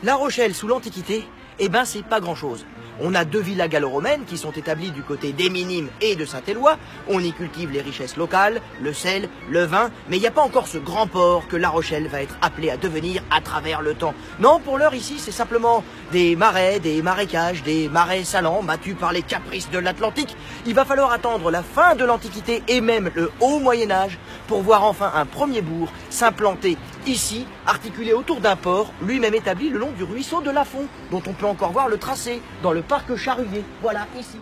La Rochelle sous l'Antiquité, eh ben c'est pas grand-chose. On a 2 villas gallo-romaines qui sont établies du côté des Minimes et de Saint-Éloi. On y cultive les richesses locales, le sel, le vin, mais il n'y a pas encore ce grand port que La Rochelle va être appelée à devenir à travers le temps. Non, pour l'heure ici, c'est simplement des marais, des marécages, des marais salants battus par les caprices de l'Atlantique. Il va falloir attendre la fin de l'Antiquité et même le Haut Moyen-Âge pour voir enfin un premier bourg s'implanter ici, articulé autour d'un port, lui-même établi le long du ruisseau de Lafond, dont on peut encore voir le tracé dans le parc Charruillet. Voilà, ici.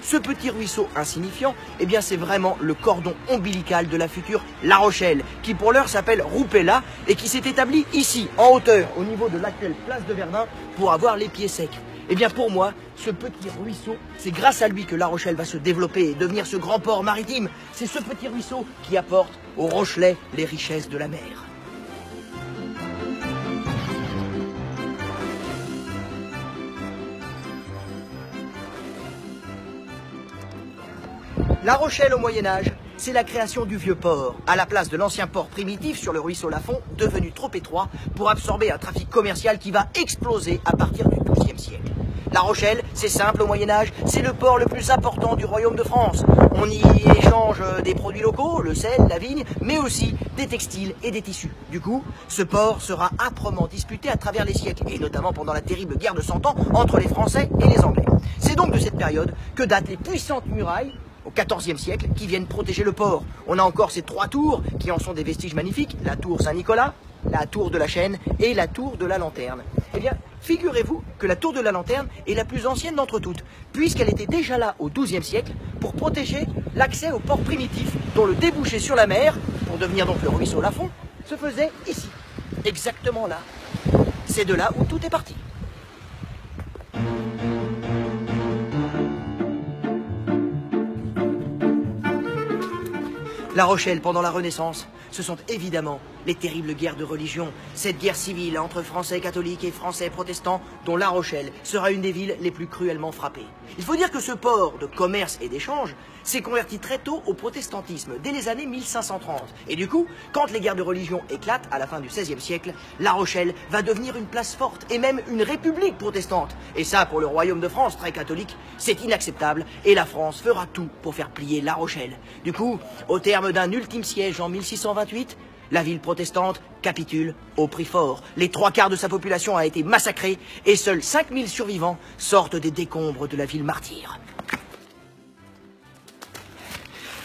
Ce petit ruisseau insignifiant, eh bien c'est vraiment le cordon ombilical de la future La Rochelle, qui pour l'heure s'appelle Roupella et qui s'est établi ici, en hauteur, au niveau de l'actuelle place de Verdun, pour avoir les pieds secs. Eh bien pour moi, ce petit ruisseau, c'est grâce à lui que La Rochelle va se développer et devenir ce grand port maritime. C'est ce petit ruisseau qui apporte aux Rochelais les richesses de la mer. La Rochelle au Moyen-Âge, c'est la création du vieux port, à la place de l'ancien port primitif sur le ruisseau Lafond, devenu trop étroit pour absorber un trafic commercial qui va exploser à partir du XIIe siècle. La Rochelle, c'est simple au Moyen-Âge, c'est le port le plus important du royaume de France. On y échange des produits locaux, le sel, la vigne, mais aussi des textiles et des tissus. Du coup, ce port sera âprement disputé à travers les siècles, et notamment pendant la terrible guerre de 100 ans entre les Français et les Anglais. C'est donc de cette période que datent les puissantes murailles au XIVe siècle, qui viennent protéger le port. On a encore ces 3 tours qui en sont des vestiges magnifiques, la tour Saint-Nicolas, la tour de la Chaîne et la tour de la Lanterne. Eh bien, figurez-vous que la tour de la Lanterne est la plus ancienne d'entre toutes, puisqu'elle était déjà là au XIIe siècle pour protéger l'accès au port primitif, dont le débouché sur la mer, pour devenir donc le ruisseau Lafond, se faisait ici, exactement là. C'est de là où tout est parti. La Rochelle, pendant la Renaissance, ce sont évidemment les terribles guerres de religion, cette guerre civile entre Français catholiques et Français protestants, dont La Rochelle sera une des villes les plus cruellement frappées. Il faut dire que ce port de commerce et d'échange s'est converti très tôt au protestantisme, dès les années 1530. Et du coup, quand les guerres de religion éclatent à la fin du XVIe siècle, La Rochelle va devenir une place forte et même une république protestante. Et ça, pour le royaume de France, très catholique, c'est inacceptable et la France fera tout pour faire plier La Rochelle. Du coup, au terme d'un ultime siège en 1628, la ville protestante capitule au prix fort. Les 3/4 de sa population a été massacrée et seuls 5000 survivants sortent des décombres de la ville martyre.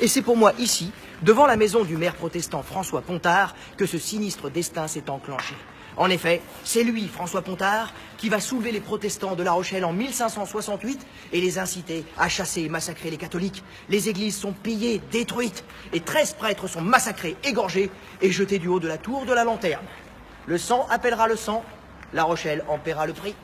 Et c'est pour moi ici, devant la maison du maire protestant François Pontard, que ce sinistre destin s'est enclenché. En effet, c'est lui, François Pontard, qui va soulever les protestants de La Rochelle en 1568 et les inciter à chasser et massacrer les catholiques. Les églises sont pillées, détruites, et 13 prêtres sont massacrés, égorgés et jetés du haut de la tour de la Lanterne. Le sang appellera le sang, La Rochelle en paiera le prix.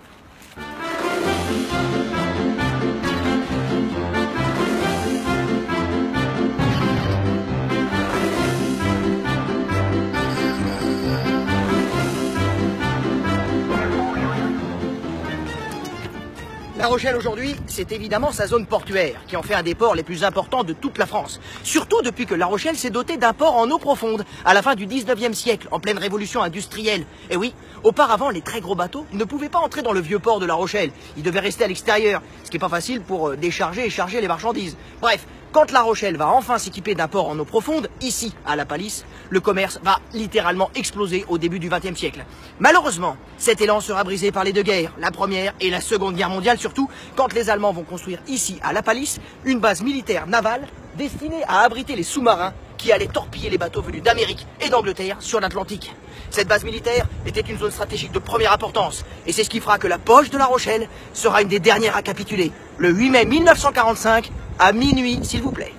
La Rochelle aujourd'hui, c'est évidemment sa zone portuaire, qui en fait un des ports les plus importants de toute la France. Surtout depuis que La Rochelle s'est dotée d'un port en eau profonde, à la fin du 19e siècle, en pleine révolution industrielle. Et oui, auparavant, les très gros bateaux ne pouvaient pas entrer dans le vieux port de La Rochelle. Ils devaient rester à l'extérieur, ce qui n'est pas facile pour décharger et charger les marchandises. Bref, quand La Rochelle va enfin s'équiper d'un port en eau profonde, ici, à La Palisse, le commerce va littéralement exploser au début du XXe siècle. Malheureusement, cet élan sera brisé par les 2 guerres, la Première et la Seconde Guerre mondiale surtout, quand les Allemands vont construire ici, à La Palisse, une base militaire navale destinée à abriter les sous-marins qui allaient torpiller les bateaux venus d'Amérique et d'Angleterre sur l'Atlantique. Cette base militaire était une zone stratégique de première importance, et c'est ce qui fera que la poche de La Rochelle sera une des dernières à capituler, le 8 mai 1945, à minuit, s'il vous plaît.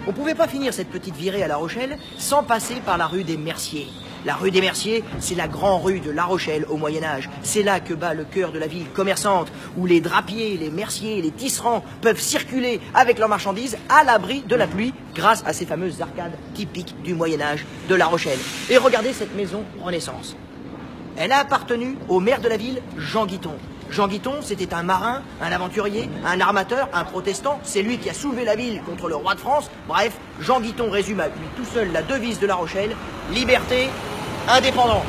On ne pouvait pas finir cette petite virée à La Rochelle sans passer par la rue des Merciers. La rue des Merciers, c'est la grande rue de La Rochelle au Moyen-Âge. C'est là que bat le cœur de la ville commerçante, où les drapiers, les merciers, les tisserands peuvent circuler avec leurs marchandises à l'abri de la pluie grâce à ces fameuses arcades typiques du Moyen-Âge de La Rochelle. Et regardez cette maison Renaissance. Elle a appartenu au maire de la ville, Jean Guiton. Jean Guiton, c'était un marin, un aventurier, un armateur, un protestant. C'est lui qui a soulevé la ville contre le roi de France. Bref, Jean Guiton résume à lui tout seul la devise de La Rochelle, liberté, indépendance.